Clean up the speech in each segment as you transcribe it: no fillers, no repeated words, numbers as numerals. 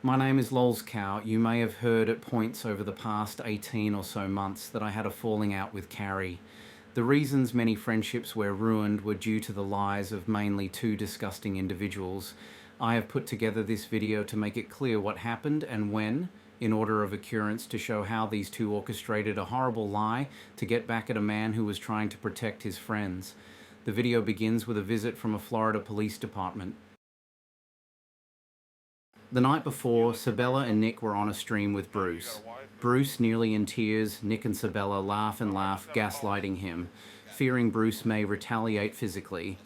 My name is Lolscow. You may have heard at points over the past 18 or so months that I had a falling out with Carrie. The reasons many friendships were ruined were due to the lies of mainly two disgusting individuals. I have put together this video to make it clear what happened and when, in order of occurrence, to show how these two orchestrated a horrible lie to get back at a man who was trying to protect his friends. The video begins with a visit from a Florida police department. The night before, Sabella and Nick were on a stream with Bruce. Bruce, nearly in tears, Nick and Sabella laugh and laugh, gaslighting him, fearing Bruce may retaliate physically.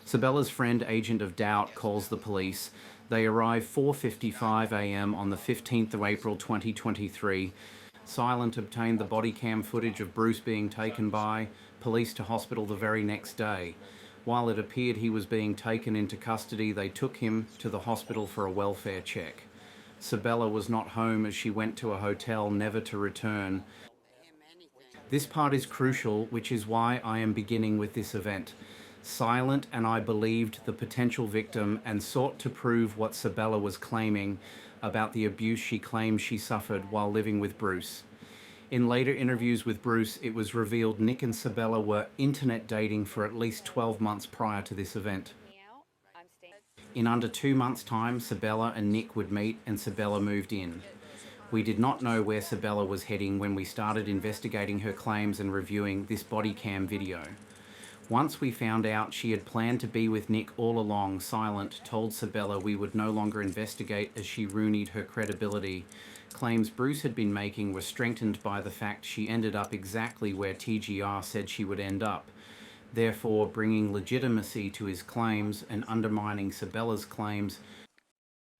Sabella's friend, Agent of Doubt, calls the police. They arrive 4:55 a.m. on the 15th of April 2023. Silent obtained the body cam footage of Bruce being taken by police to hospital the very next day. While it appeared he was being taken into custody, they took him to the hospital for a welfare check. Sabella was not home as she went to a hotel never to return. This part is crucial, which is why I am beginning with this event. Silent and I believed the potential victim and sought to prove what Sabella was claiming about the abuse she claimed she suffered while living with Bruce. In later interviews with Bruce, it was revealed Nick and Sabella were internet dating for at least 12 months prior to this event. In under 2 months' time, Sabella and Nick would meet and Sabella moved in. We did not know where Sabella was heading when we started investigating her claims and reviewing this body cam video. Once we found out she had planned to be with Nick all along, Silent told Sabella we would no longer investigate as she ruined her credibility. Claims Bruce had been making were strengthened by the fact she ended up exactly where TGR said she would end up, therefore bringing legitimacy to his claims and undermining Sabella's claims.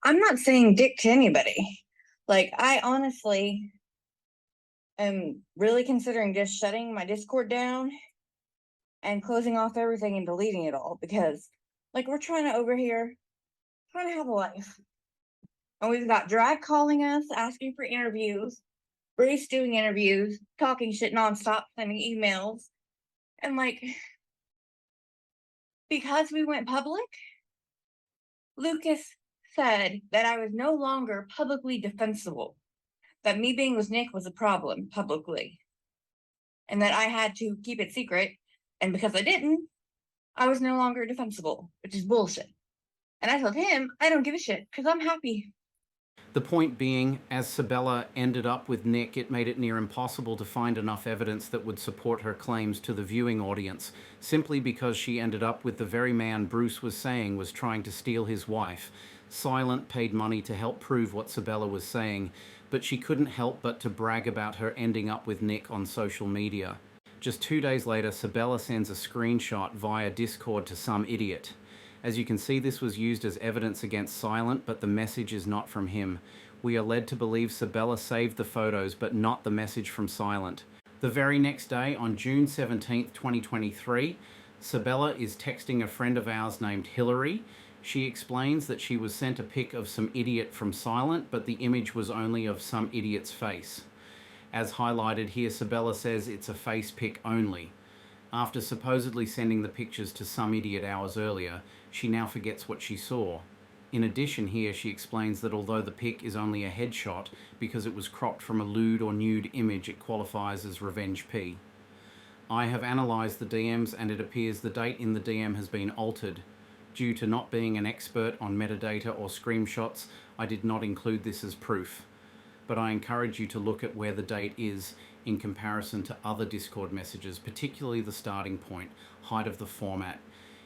I'm not saying dick to anybody. Like, I honestly am really considering just shutting my Discord down and closing off everything and deleting it all because, like, we're trying to have a life. And we've got drag calling us, asking for interviews, Bruce doing interviews, talking shit nonstop, sending emails. And, like, because we went public, Lucas said that I was no longer publicly defensible, that me being with Nick was a problem publicly, and that I had to keep it secret. And because I didn't, I was no longer defensible, which is bullshit. And I told him, I don't give a shit, because I'm happy. The point being, as Sabella ended up with Nick, it made it near impossible to find enough evidence that would support her claims to the viewing audience, simply because she ended up with the very man Bruce was saying was trying to steal his wife. Silent paid money to help prove what Sabella was saying, but she couldn't help but to brag about her ending up with Nick on social media. Just 2 days later, Sabella sends a screenshot via Discord to Someidiot. As you can see, this was used as evidence against Silent, but the message is not from him. We are led to believe Sabella saved the photos, but not the message from Silent. The very next day, on June 17th, 2023, Sabella is texting a friend of ours named Hillary. She explains that she was sent a pic of some idiot from Silent, but the image was only of some idiot's face. As highlighted here, Sabella says it's a face pic only. After supposedly sending the pictures to Someidiot hours earlier, she now forgets what she saw. In addition here, she explains that although the pic is only a headshot, because it was cropped from a lewd or nude image, it qualifies as revenge P. I have analysed the DMs and it appears the date in the DM has been altered. Due to not being an expert on metadata or screenshots, I did not include this as proof. But I encourage you to look at where the date is in comparison to other Discord messages, particularly the starting point, height of the format.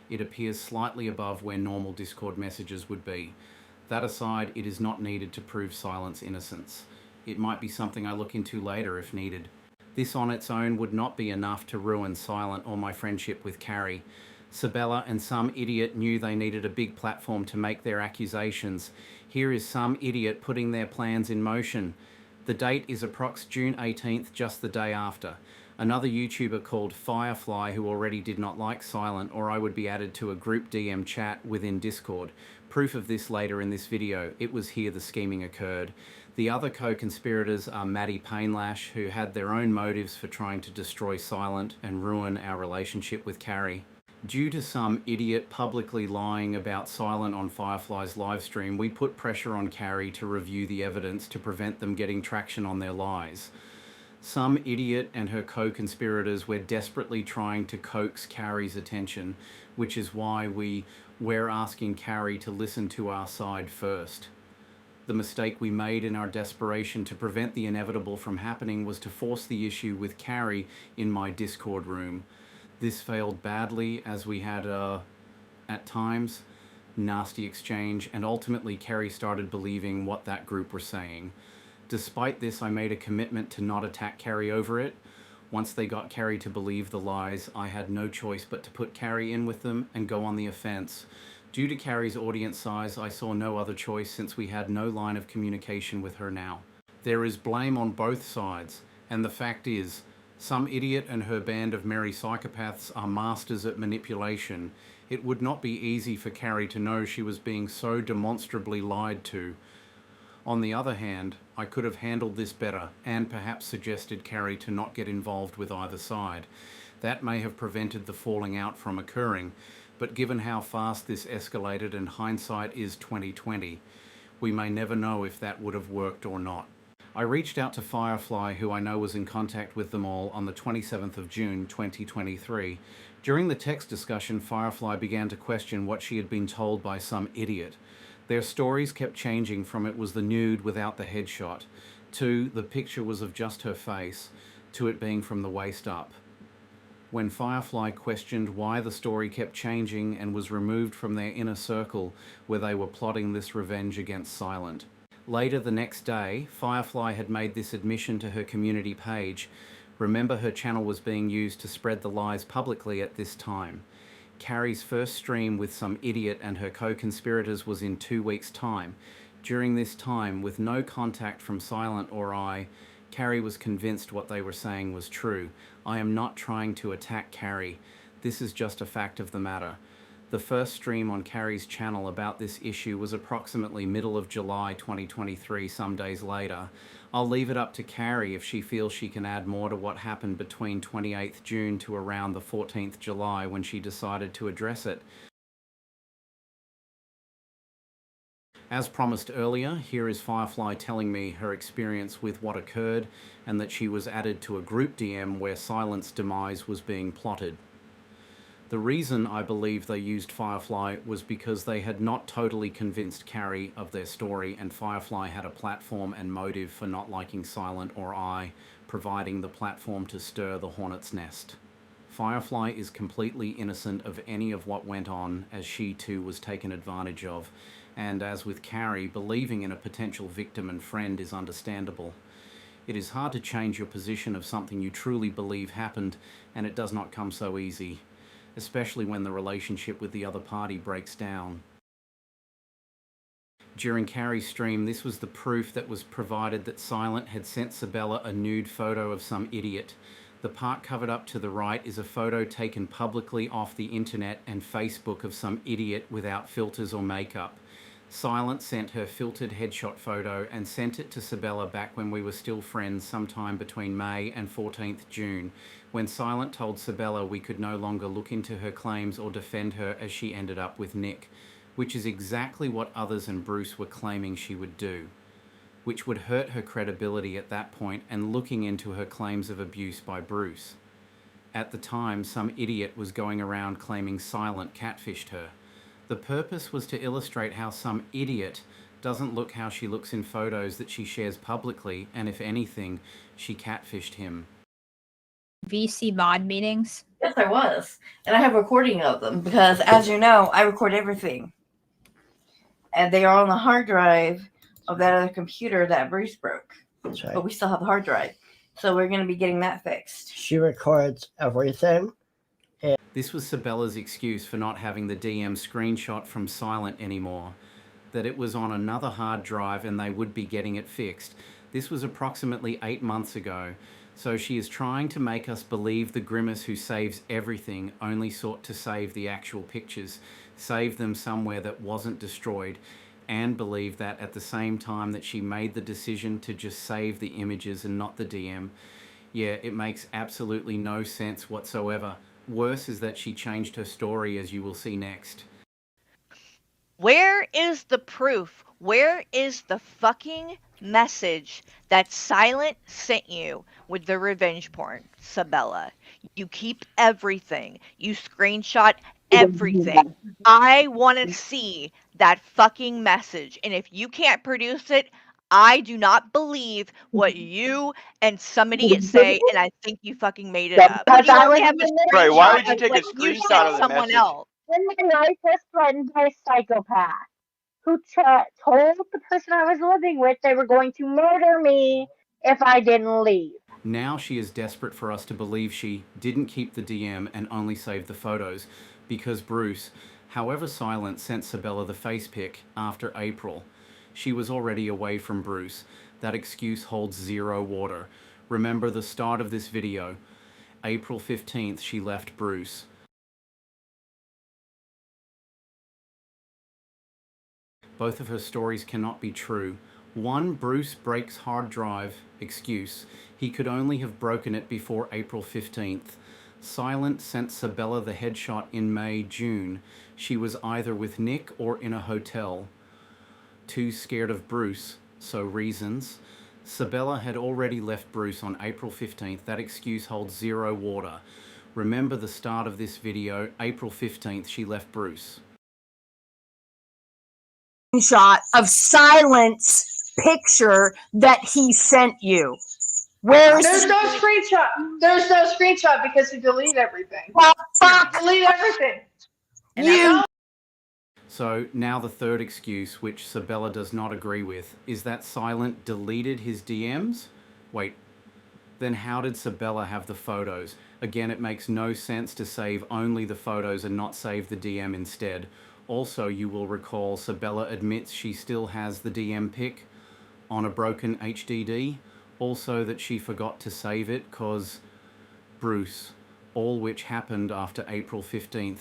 It appears slightly above where normal Discord messages would be. That aside, it is not needed to prove Silent's innocence. It might be something I look into later if needed. This on its own would not be enough to ruin Silent or my friendship with Carrie. Sabella and Someidiot knew they needed a big platform to make their accusations. Here is Someidiot putting their plans in motion. The date is approx June 18th, just the day after. Another YouTuber called Firefly, who already did not like Silent, or I would be added to a group DM chat within Discord. Proof of this later in this video. It was here the scheming occurred. The other co-conspirators are Maddy Painlash, who had their own motives for trying to destroy Silent and ruin our relationship with Carrie. Due to some idiot publicly lying about Silent on Firefly's livestream, we put pressure on Carrie to review the evidence to prevent them getting traction on their lies. Some idiot and her co-conspirators were desperately trying to coax Carrie's attention, which is why we're asking Carrie to listen to our side first. The mistake we made in our desperation to prevent the inevitable from happening was to force the issue with Carrie in my Discord room. This failed badly as we had, at times, nasty exchange, and ultimately Carrie started believing what that group were saying. Despite this, I made a commitment to not attack Carrie over it. Once they got Carrie to believe the lies, I had no choice but to put Carrie in with them and go on the offense. Due to Carrie's audience size, I saw no other choice since we had no line of communication with her now. There is blame on both sides, and the fact is, some idiot and her band of merry psychopaths are masters at manipulation. It would not be easy for Carrie to know she was being so demonstrably lied to. On the other hand, I could have handled this better and perhaps suggested Carrie to not get involved with either side. That may have prevented the falling out from occurring, but given how fast this escalated and hindsight is 2020, we may never know if that would have worked or not. I reached out to Firefly, who I know was in contact with them all, on the 27th of June 2023. During the text discussion, Firefly began to question what she had been told by some idiot. Their stories kept changing from it was the nude without the headshot, to the picture was of just her face, to it being from the waist up. When Firefly questioned why the story kept changing and was removed from their inner circle where they were plotting this revenge against Silent. Later the next day, Firefly had made this admission to her community page. Remember, her channel was being used to spread the lies publicly at this time. Carrie's first stream with some idiot and her co-conspirators was in 2 weeks' time. During this time, with no contact from Silent or I, Carrie was convinced what they were saying was true. I am not trying to attack Carrie. This is just a fact of the matter. The first stream on Carrie's channel about this issue was approximately middle of July 2023, some days later. I'll leave it up to Carrie if she feels she can add more to what happened between 28th June to around the 14th July when she decided to address it. As promised earlier, here is Firefly telling me her experience with what occurred and that she was added to a group DM where Silent's demise was being plotted. The reason I believe they used Firefly was because they had not totally convinced Carrie of their story, and Firefly had a platform and motive for not liking Silent or I, providing the platform to stir the hornet's nest. Firefly is completely innocent of any of what went on, as she too was taken advantage of, and as with Carrie, believing in a potential victim and friend is understandable. It is hard to change your position of something you truly believe happened, and it does not come so easy, especially when the relationship with the other party breaks down. During Carrie's stream, this was the proof that was provided that Silent had sent Sabella a nude photo of some idiot. The part covered up to the right is a photo taken publicly off the internet and Facebook of some idiot without filters or makeup. Silent sent her filtered headshot photo and sent it to Sabella back when we were still friends sometime between May and 14th June, when Silent told Sabella we could no longer look into her claims or defend her as she ended up with Nick, which is exactly what others and Bruce were claiming she would do, which would hurt her credibility at that point and looking into her claims of abuse by Bruce. At the time, some idiot was going around claiming Silent catfished her. The purpose was to illustrate how some idiot doesn't look how she looks in photos that she shares publicly, and if anything, she catfished him. VC mod meetings? Yes, I was. And I have a recording of them because, as you know, I record everything. And they are on the hard drive of that other computer that Bruce broke. That's right. But we still have the hard drive. So we're going to be getting that fixed. She records everything. This was Sabella's excuse for not having the DM screenshot from Silent anymore, that it was on another hard drive and they would be getting it fixed. This was approximately 8 months ago, so she is trying to make us believe the Grimace who saves everything only sought to save the actual pictures, save them somewhere that wasn't destroyed, and believe that at the same time that she made the decision to just save the images and not the DM. Yeah, it makes absolutely no sense whatsoever. Worse is that she changed her story, as you will see next. Where is the proof? Where is the fucking message that Silent sent you with the revenge porn, Sabella? You keep everything. You screenshot everything. I want to see that fucking message. And if you can't produce it, I do not believe what you and Someidiot say, and I think you fucking made it up. But you only have a Right, why screenshot would you of take a what you screenshot sent of the someone message? else. I'm the nicest threatened by a psychopath who told the person I was living with they were going to murder me if I didn't leave. Now she is desperate for us to believe she didn't keep the DM and only saved the photos, because Bruce, however Silent, sent Sabella the face pic after April. She was already away from Bruce. That excuse holds zero water. Remember the start of this video. April 15th, she left Bruce. Both of her stories cannot be true. One, Bruce breaks hard drive, excuse. He could only have broken it before April 15th. Silent sent Sabella the headshot in May, June. She was either with Nick or in a hotel. Too scared of Bruce, so reasons. Sabella had already left Bruce on April 15th. That excuse holds zero water. Remember the start of this video, April 15th, she left Bruce. Shot of Silent's picture that he sent you. Where's There's no screenshot. There's no screenshot because he deleted everything. fuck Delete everything. you? So now the third excuse, which Sabella does not agree with, is that Silent deleted his DMs? Wait, then how did Sabella have the photos? Again, it makes no sense to save only the photos and not save the DM instead. Also, you will recall Sabella admits she still has the DM pic on a broken HDD. Also that she forgot to save it cause Bruce, all which happened after April 15th.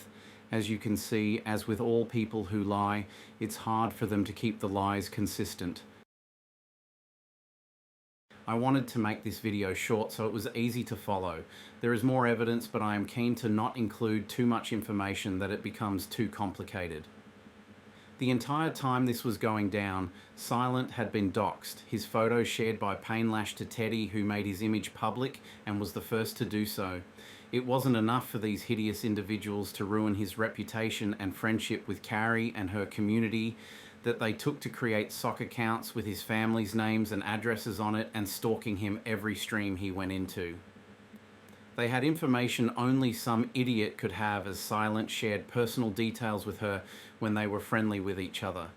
As you can see, as with all people who lie, it's hard for them to keep the lies consistent. I wanted to make this video short so it was easy to follow. There is more evidence, but I am keen to not include too much information that it becomes too complicated. The entire time this was going down, Silent had been doxxed, his photos shared by Painlash to Teddy, who made his image public and was the first to do so. It wasn't enough for these hideous individuals to ruin his reputation and friendship with Carrie and her community that they took to create sock accounts with his family's names and addresses on it and stalking him every stream he went into. They had information only some idiot could have, as Silent shared personal details with her when they were friendly with each other.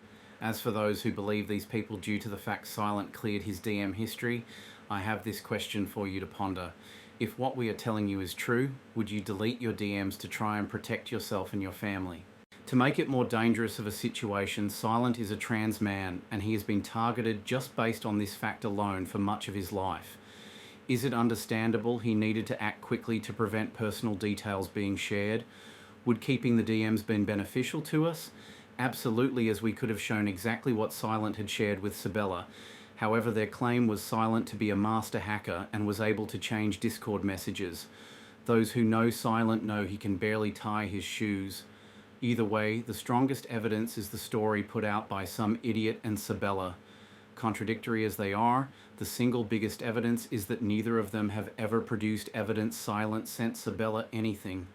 As for those who believe these people due to the fact Silent cleared his DM history, I have this question for you to ponder. If what we are telling you is true, would you delete your DMs to try and protect yourself and your family? To make it more dangerous of a situation, Silent is a trans man and he has been targeted just based on this fact alone for much of his life. Is it understandable he needed to act quickly to prevent personal details being shared? Would keeping the DMs been beneficial to us? Absolutely, as we could have shown exactly what Silent had shared with Sabella. However, their claim was Silent to be a master hacker and was able to change Discord messages. Those who know Silent know he can barely tie his shoes. Either way, the strongest evidence is the story put out by Someidiot and Sabella. Contradictory as they are, the single biggest evidence is that neither of them have ever produced evidence Silent sent Sabella anything.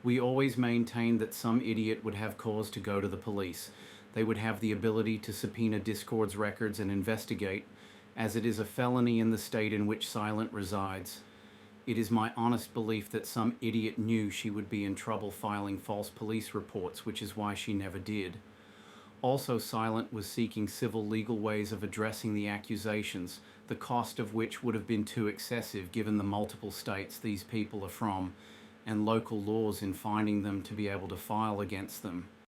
We always maintained that Someidiot would have cause to go to the police. They would have the ability to subpoena Discord's records and investigate, as it is a felony in the state in which Silent resides. It is my honest belief that Someidiot knew she would be in trouble filing false police reports, which is why she never did. Also, Silent was seeking civil legal ways of addressing the accusations, the cost of which would have been too excessive given the multiple states these people are from, and local laws in finding them to be able to file against them.